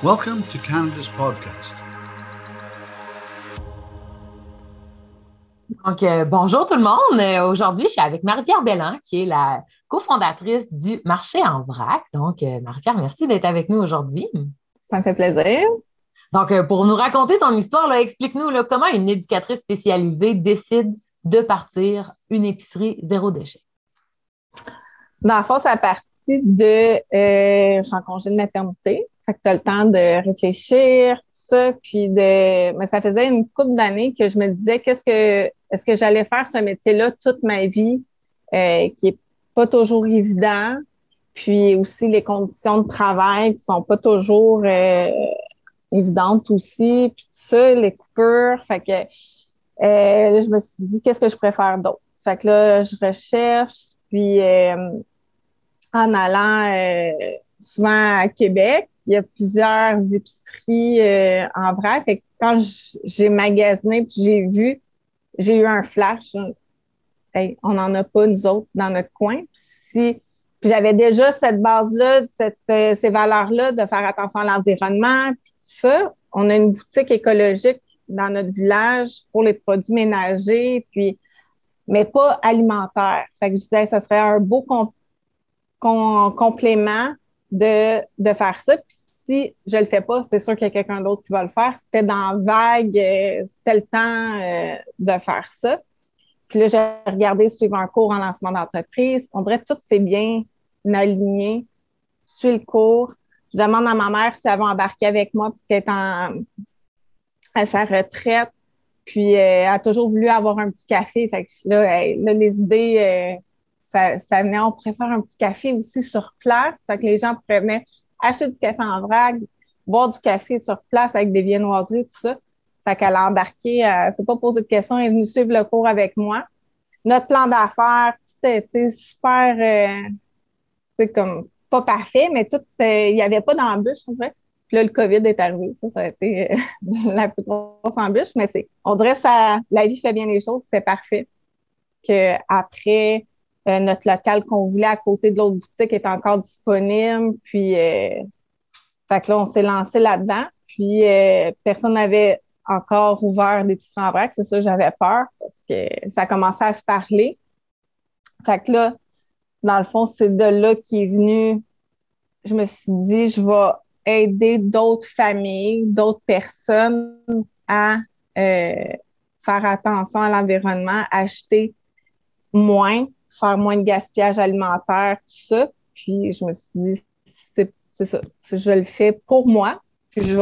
Welcome to Canada's podcast. Donc, bonjour tout le monde. Aujourd'hui, je suis avec Marie-Pierre Belland, qui est la cofondatrice du Marché en vrac. Donc, Marie-Pierre, merci d'être avec nous aujourd'hui. Ça me fait plaisir. Donc, pour nous raconter ton histoire, là, explique-nous là, comment une éducatrice spécialisée décide de partir une épicerie zéro déchet. Dans le fond, c'est à partir de... je suis en congé de maternité. Fait que tu as le temps de réfléchir, tout ça. Puis mais ça faisait une couple d'années que je me disais est-ce que j'allais faire ce métier-là toute ma vie, qui est pas toujours évident. Puis aussi les conditions de travail qui sont pas toujours évidentes aussi. Puis tout ça, les coupures. Fait que là, je me suis dit, qu'est-ce que je préfère d'autre? Fait que là, je recherche. Puis en allant souvent à Québec, il y a plusieurs épiceries en vrac. Fait que quand j'ai magasiné puis j'ai eu un flash. Hey, on n'en a pas, nous autres, dans notre coin. Puis j'avais déjà cette base-là, ces valeurs-là de faire attention à l'environnement. Puis tout ça, on a une boutique écologique dans notre village pour les produits ménagers, mais pas alimentaires. Fait que je disais, ça serait un beau complément de faire ça. Puis si je le fais pas, c'est sûr qu'il y a quelqu'un d'autre qui va le faire. C'était dans Vague, c'était le temps de faire ça. Puis là, j'ai regardé suivre un cours en lancement d'entreprise. On dirait que tout s'est bien aligné. Je suis le cours. Je demande à ma mère si elle va embarquer avec moi puisqu'elle est à sa retraite. Puis elle a toujours voulu avoir un petit café. Fait que là, les idées, ça venait, on pourrait faire un petit café aussi sur place. Fait que les gens pourraient venir acheter du café en vrac, boire du café sur place avec des viennoiseries, tout ça. Fait qu'elle a embarqué, elle s'est pas posé de questions, elle est venue suivre le cours avec moi. Notre plan d'affaires, tout a été super, c'est comme pas parfait, mais tout, il n'y avait pas d'embûche, on dirait. Puis là, le COVID est arrivé. Ça a été la plus grosse embûche, mais on dirait que la vie fait bien les choses, c'était parfait. Qu'après, notre local qu'on voulait à côté de l'autre boutique est encore disponible. Puis, fait que là, on s'est lancé là-dedans. Puis, personne n'avait encore ouvert d'épicerie en vrac. C'est ça, j'avais peur parce que ça commençait à se parler. Fait que là, dans le fond, c'est de là qui est venu. Je me suis dit, je vais aider d'autres familles, d'autres personnes à faire attention à l'environnement, acheter moins, faire moins de gaspillage alimentaire, tout ça. Puis je me suis dit, c'est ça. Je le fais pour moi, puis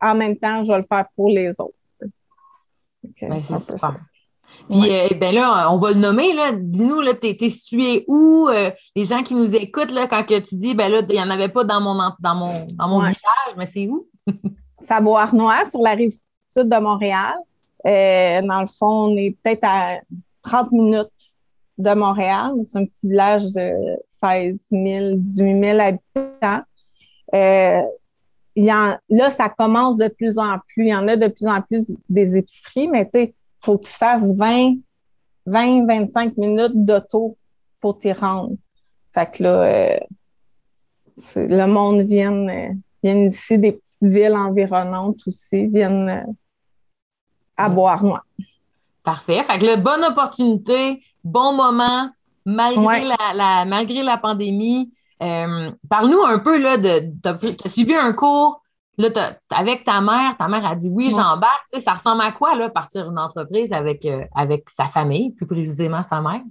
en même temps, je vais le faire pour les autres. Ben, c'est super. Puis, ben là, on va le nommer, là. Dis-nous, là, t'es situé où? Les gens qui nous écoutent, là, quand que tu dis, ben là, il n'y en avait pas dans mon village, mais c'est où? C'est à Beauharnois, sur la rive sud de Montréal. Dans le fond, on est peut-être à 30 minutes de Montréal. C'est un petit village de 16 000, 18 000 habitants. Là, ça commence de plus en plus. Il y en a de plus en plus des épiceries, mais tu sais, il faut que tu fasses 25 minutes d'auto pour t'y rendre. Fait que là, le monde vient ici, des petites villes environnantes aussi, viennent à Beauharnois. Parfait. Fait que là, bonne opportunité, bon moment, malgré la pandémie. Parle-nous un peu, là, t'as suivi un cours, là, avec ta mère a dit oui, j'embarque. Tu sais, ça ressemble à quoi, là, partir une entreprise avec sa famille, plus précisément sa mère?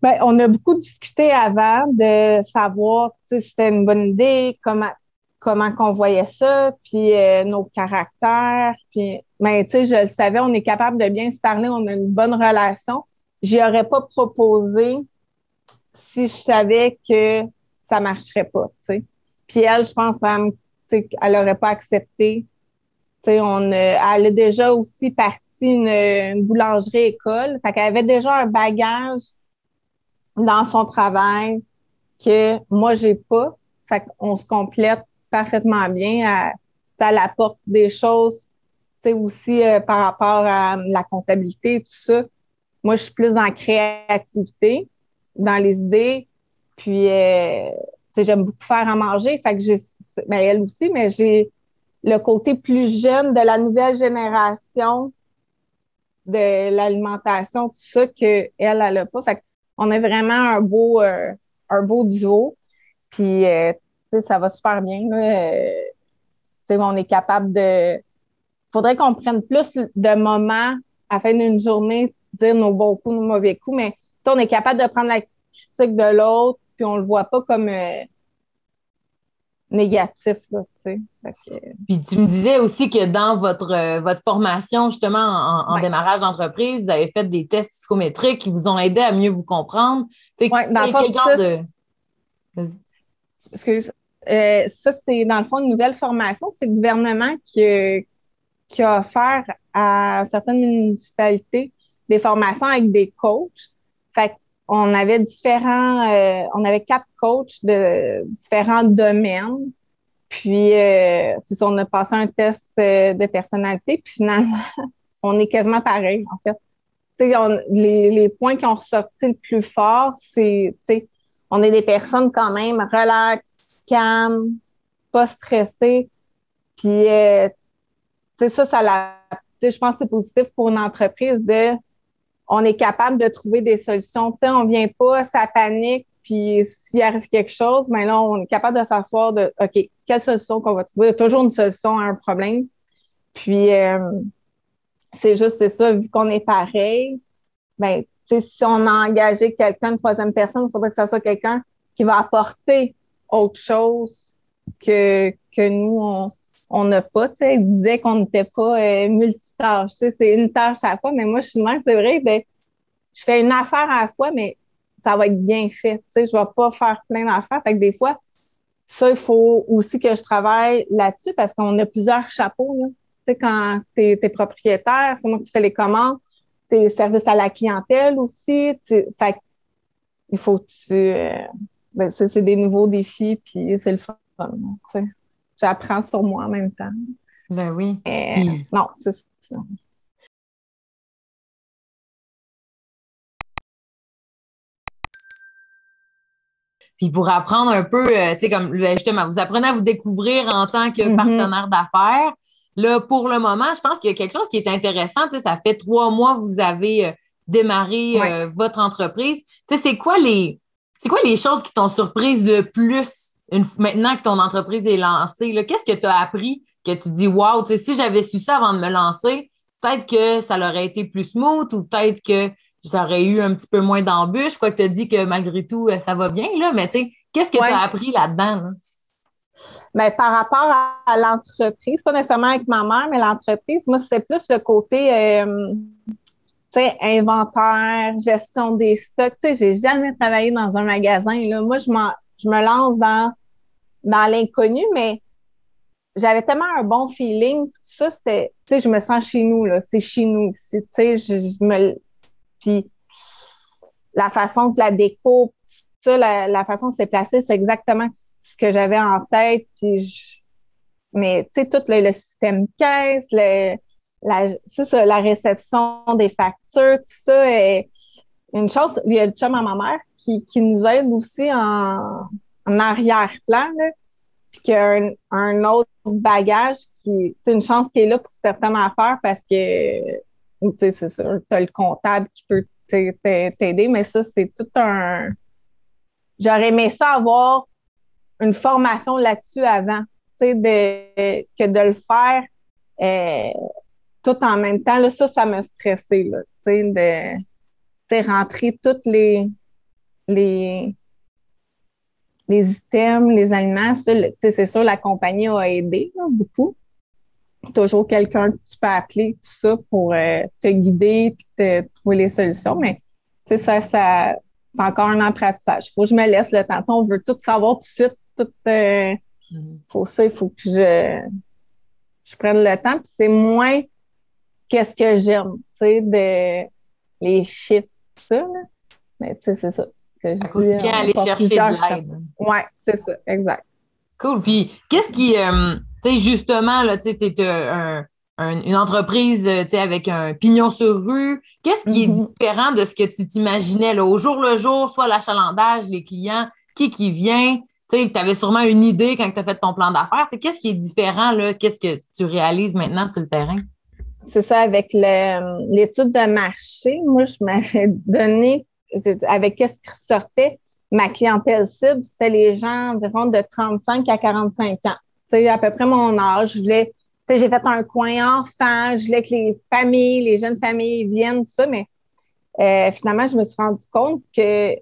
Bien, on a beaucoup discuté avant de savoir si c'était une bonne idée, comment qu'on voyait ça, puis nos caractères. Puis, mais tu sais, je le savais, on est capable de bien se parler, on a une bonne relation. J'y aurais pas proposé si je savais que ça marcherait pas, tu sais. Puis elle, je pense, elle aurait pas accepté. Tu sais, elle a déjà aussi parti une boulangerie-école. Fait qu'elle avait déjà un bagage dans son travail que moi, j'ai pas. Fait qu'on se complète parfaitement bien. Elle apporte des choses, tu sais, aussi par rapport à la comptabilité, tout ça. Moi, je suis plus dans la créativité, dans les idées. Puis, tu j'aime beaucoup faire à manger, fait que elle aussi, mais j'ai le côté plus jeune de la nouvelle génération de l'alimentation, tout ça, qu'elle a pas. Fait qu'on est vraiment un beau duo. Puis, ça va super bien, là. On est capable de... Faudrait qu'on prenne plus de moments à la fin d'une journée, dire nos bons coups, nos mauvais coups, mais on est capable de prendre la critique de l'autre, puis on le voit pas comme négatif, là, tu sais. Puis tu me disais aussi que dans votre formation, justement, en Ouais. démarrage d'entreprise, vous avez fait des tests psychométriques qui vous ont aidé à mieux vous comprendre. Ouais, dans le fond, quel genre de... Vas-y. Excuse. Ça, c'est dans le fond une nouvelle formation. C'est le gouvernement qui a offert à certaines municipalités des formations avec des coachs. Fait qu'on avait on avait 4 coachs de différents domaines. Puis, c'est ça, on a passé un test de personnalité. Puis finalement, on est quasiment pareil, en fait. Tu sais, les points qui ont ressorti le plus fort, c'est, tu sais, on est des personnes quand même relaxes, calmes, pas stressées. Puis, tu sais, je pense que c'est positif pour une entreprise on est capable de trouver des solutions. Tu sais, on vient pas, ça panique, puis s'il arrive quelque chose, ben là, on est capable de s'asseoir OK, quelle solution qu'on va trouver? Il y a toujours une solution à un problème. Puis, c'est ça, vu qu'on est pareil, ben, tu sais, si on a engagé quelqu'un, une troisième personne, il faudrait que ça soit quelqu'un qui va apporter autre chose que nous, on n'a pas. Tu sais, il disait qu'on n'était pas multitâche. Tu sais, c'est une tâche à la fois, mais moi, je suis mère, c'est vrai, ben, je fais une affaire à la fois, mais ça va être bien fait. Tu sais, je ne vais pas faire plein d'affaires. Fait que des fois, ça, il faut aussi que je travaille là-dessus parce qu'on a plusieurs chapeaux, là. Tu sais, quand tu es propriétaire, c'est moi qui fais les commandes, tes services à la clientèle aussi. Fait il faut que ben, c'est des nouveaux défis, puis c'est le fun. Tu sais. J'apprends sur moi en même temps. Ben oui. Non, c'est ça. Puis pour apprendre un peu, tu sais, comme justement, vous apprenez à vous découvrir en tant que partenaire d'affaires. Là, pour le moment, je pense qu'il y a quelque chose qui est intéressant. Tu sais, ça fait 3 mois que vous avez démarré votre entreprise. Tu sais, c'est quoi les choses qui t'ont surprise le plus maintenant que ton entreprise est lancée? Là? Qu'est-ce que tu as appris que tu dis, wow, tu sais, si j'avais su ça avant de me lancer, peut-être que ça aurait été plus smooth ou peut-être que ça aurait eu un petit peu moins d'embûches. Je crois que tu as dit que malgré tout, ça va bien, là, mais tu sais, qu'est-ce que tu as appris là-dedans? Là? Bien, par rapport à l'entreprise, pas nécessairement avec ma mère, mais l'entreprise, moi, c'est plus le côté inventaire, gestion des stocks. Tu sais, j'ai jamais travaillé dans un magasin. Là. Moi, je me lance dans l'inconnu, mais j'avais tellement un bon feeling. Tout ça, c'était, tu sais, je me sens chez nous, là. C'est chez nous ici. Tu sais, puis la façon que la déco, ça, la façon de se placer, c'est exactement ce que j'avais en tête. Mais tu sais, tout le système caisse, la réception des factures, tout ça. Une chose, il y a le chum à ma mère qui nous aide aussi en arrière-plan, là, puis qu'il y a un autre bagage c'est une chance qui est là pour certaines affaires parce que, tu sais, c'est sûr, tu as le comptable qui peut t'aider, mais ça, c'est tout un... J'aurais aimé ça avoir une formation là-dessus avant, tu sais, que de le faire tout en même temps. Là, ça m'a stressé, là, tu sais, rentrer toutes les items, les aliments. Ça, c'est sûr, la compagnie a aidé là, beaucoup. Toujours quelqu'un que tu peux appeler, tout ça, pour te guider et te trouver les solutions. Mais ça c'est encore un apprentissage. Il faut que je me laisse le temps. On veut tout savoir tout de suite. Il faut que je prenne le temps. Puis c'est moins qu'est-ce que j'aime, les chiffres, tout ça. Là. Mais c'est ça. À cause de bien aller chercher de l'aide. Oui, c'est ça, exact. Cool. Puis, qu'est-ce qui, tu sais, justement, là, tu sais, t'es une entreprise, tu sais, avec un pignon sur rue. Qu'est-ce qui est différent de ce que tu t'imaginais, là, au jour le jour, soit l'achalandage, les clients, qui vient? tu avais sûrement une idée quand tu as fait ton plan d'affaires. Qu'est-ce qui est différent, là? Qu'est-ce que tu réalises maintenant sur le terrain? C'est ça, avec l'étude de marché, moi, je m'avais donné, avec qu'est-ce qui ressortait, ma clientèle cible, c'était les gens environ de 35 à 45 ans. Tu sais, à peu près mon âge. J'ai fait un coin enfant, je voulais que les familles, les jeunes familles viennent, tout ça, mais finalement, je me suis rendu compte que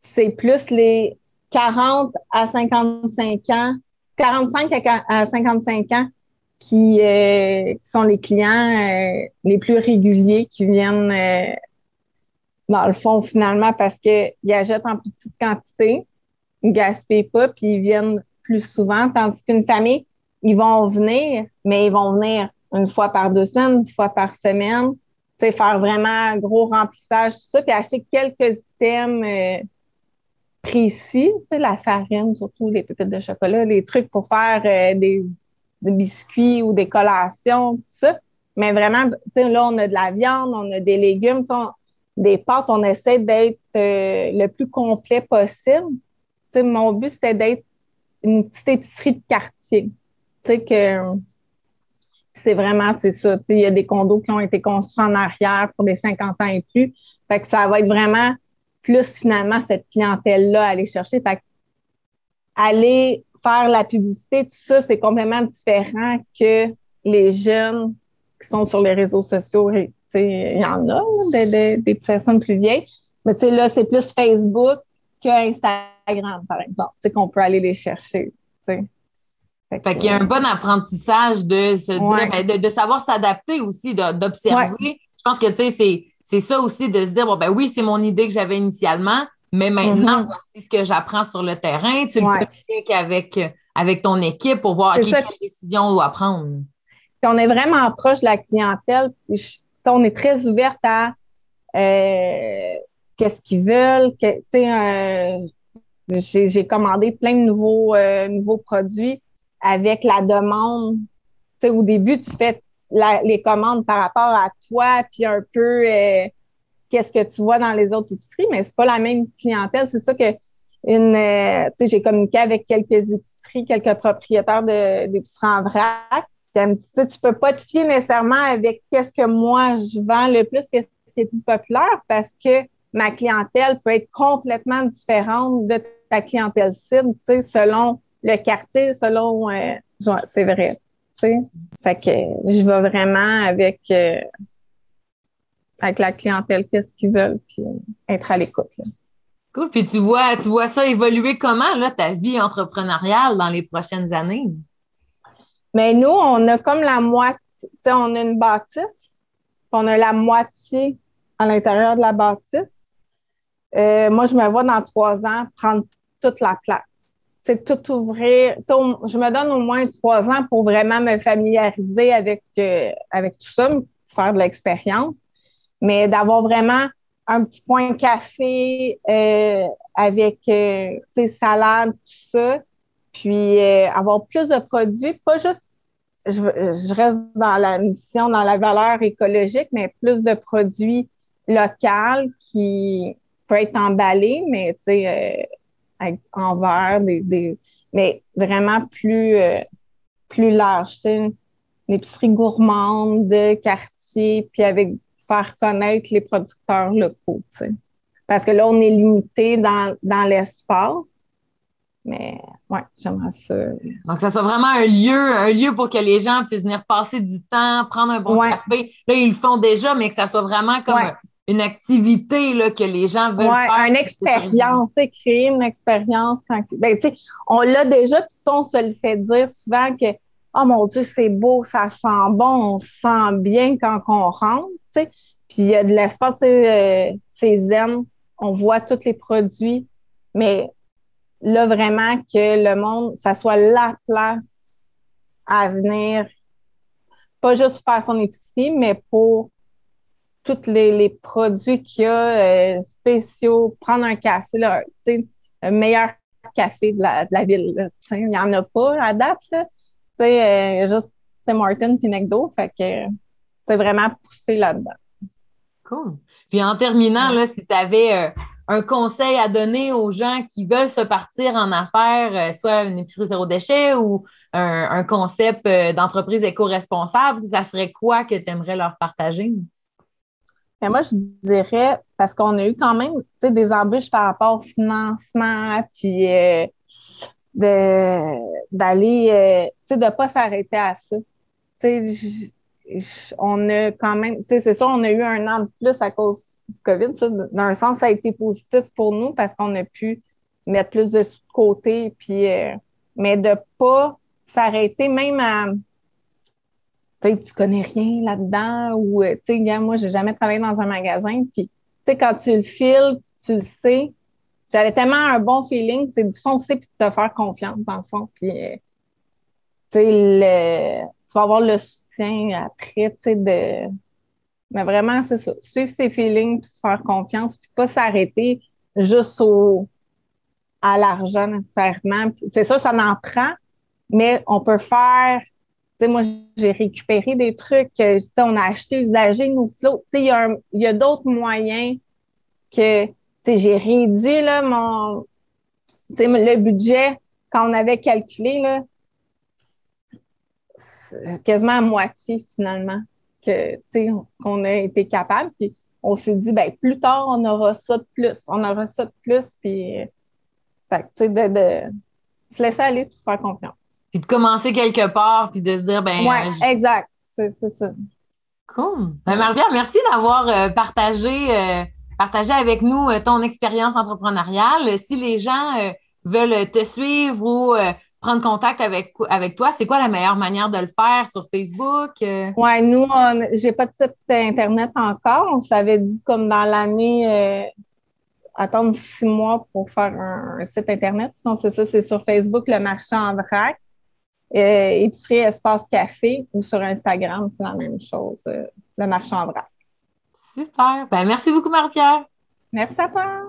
c'est plus les 40 à 55 ans, 45 à 55 ans qui sont les clients les plus réguliers qui viennent, dans le fond, finalement, parce qu'ils achètent en plus petite quantité, ils ne gaspillent pas, puis ils viennent plus souvent, tandis qu'une famille, ils vont venir, mais ils vont venir une fois par 2 semaines, une fois par semaine, tu sais, faire vraiment un gros remplissage, tout ça, puis acheter quelques items précis, tu sais, la farine, surtout les pépites de chocolat, les trucs pour faire des biscuits ou des collations, tout ça. Mais vraiment, tu sais, là, on a de la viande, on a des légumes, des pâtes, on essaie d'être le plus complet possible. Tu sais, mon but, c'était d'être une petite épicerie de quartier. Tu sais, que c'est ça. Tu sais, il y a des condos qui ont été construits en arrière pour des 50 ans et plus. Fait que ça va être vraiment plus, finalement, cette clientèle-là à aller chercher. Fait que aller faire la publicité, tout ça, c'est complètement différent que les jeunes qui sont sur les réseaux sociaux. Il y en a, des personnes plus vieilles. Mais tu sais, là, c'est plus Facebook que Instagram, par exemple, qu'on peut aller les chercher. T'sais. Fait qu'il y a un bon apprentissage de se dire, de savoir s'adapter aussi, d'observer. Ouais. Je pense que, tu sais, c'est ça aussi de se dire, bon, ben oui, c'est mon idée que j'avais initialement, mais maintenant, voici ce que j'apprends sur le terrain. Tu le communiques avec ton équipe pour voir quelle décision on doit prendre. Puis on est vraiment proche de la clientèle. Puis on est très ouverte à qu'est-ce qu'ils veulent. J'ai commandé plein de nouveaux produits avec la demande. T'sais, au début, tu fais les commandes par rapport à toi, puis un peu qu'est-ce que tu vois dans les autres épiceries, mais c'est pas la même clientèle. C'est ça que j'ai communiqué avec quelques épiceries, quelques propriétaires d'épiceries en vrac. Elle me dit, tu peux pas te fier nécessairement avec qu'est-ce que moi je vends le plus, qu'est-ce qui est plus populaire, parce que ma clientèle peut être complètement différente de ta clientèle cible, selon le quartier, selon c'est vrai. T'sais. Fait que je vais vraiment avec la clientèle, qu'est-ce qu'ils veulent, puis être à l'écoute. Là. Cool. Puis tu vois ça évoluer comment, là, ta vie entrepreneuriale dans les prochaines années? Mais nous, on a comme la moitié, on a une bâtisse, on a la moitié à l'intérieur de la bâtisse. Moi, je me vois dans 3 ans prendre toute la place. C'est tout ouvrir. Je me donne au moins 3 ans pour vraiment me familiariser avec tout ça, faire de l'expérience, mais d'avoir vraiment un petit point café avec salade, tout ça, puis avoir plus de produits, pas juste, je reste dans la mission, dans la valeur écologique, mais plus de produits locaux qui peuvent être emballés, mais tu sais, en verre, mais vraiment plus large. Une épicerie gourmande de quartier, puis avec faire connaître les producteurs locaux. T'sais. Parce que là, on est limité dans l'espace. Mais ouais, j'aimerais ça. Donc, que ça soit vraiment un lieu pour que les gens puissent venir passer du temps, prendre un bon café. Là, ils le font déjà, mais que ça soit vraiment comme une activité là, que les gens veulent faire. Une expérience, créer une expérience. On l'a déjà, puis ça, on se le fait dire souvent que oh mon Dieu, c'est beau, ça sent bon, on se sent bien quand on rentre. T'sais. Puis il y a de l'espace, c'est zen, on voit tous les produits, mais là, vraiment que le monde, ça soit la place à venir, pas juste faire son épicerie, mais pour tous les produits qu'il y a spéciaux, prendre un café, là, le meilleur café de la ville. Il n'y en a pas à date. Là, juste Tim Hortons puis McDo, fait que c'est vraiment poussé là-dedans. Cool. Puis en terminant, là, si tu avais un conseil à donner aux gens qui veulent se partir en affaires, soit une épicerie zéro déchet ou un concept d'entreprise éco-responsable, ça serait quoi que tu aimerais leur partager? Mais moi, je dirais, parce qu'on a eu quand même des embûches par rapport au financement, puis d'aller, de ne pas s'arrêter à ça. On a quand même, c'est sûr, on a eu un an de plus à cause du COVID. Ça, d'un sens, ça a été positif pour nous parce qu'on a pu mettre plus de côté, puis, mais de ne pas s'arrêter même à. Tu connais rien là-dedans ou, moi, j'ai jamais travaillé dans un magasin, puis, quand tu le files, tu le sais. J'avais tellement un bon feeling, c'est de foncer puis de te faire confiance, dans le fond. Puis, tu vas avoir le soutien après, Mais vraiment, c'est ça. Suivre ses feelings puis se faire confiance puis pas s'arrêter juste à l'argent nécessairement. Puis, c'est ça en prend, mais on peut faire. Moi, j'ai récupéré des trucs, on a acheté usagé nos silos. Il y a d'autres moyens que, j'ai réduit là, le budget quand on avait calculé, là, quasiment à moitié finalement qu'on a été capable. Puis on s'est dit, ben plus tard, on aura ça de plus. On aura ça de plus. Puis, de se laisser aller et se faire confiance. Puis de commencer quelque part, puis de se dire, ben. Oui, exact. C'est ça. Cool. Ben, Marie-Pierre, merci d'avoir partagé avec nous ton expérience entrepreneuriale. Si les gens veulent te suivre ou prendre contact avec toi, c'est quoi la meilleure manière de le faire sur Facebook? Oui, nous, j'ai pas de site Internet encore. On s'avait dit comme dans l'année attendre 6 mois pour faire un site Internet. Sinon, c'est ça, c'est sur Facebook, le marché en vrac. Épicerie Espace Café ou sur Instagram, c'est la même chose, le marché en vrac. Super. Ben, merci beaucoup, Marie-Pierre. Merci à toi.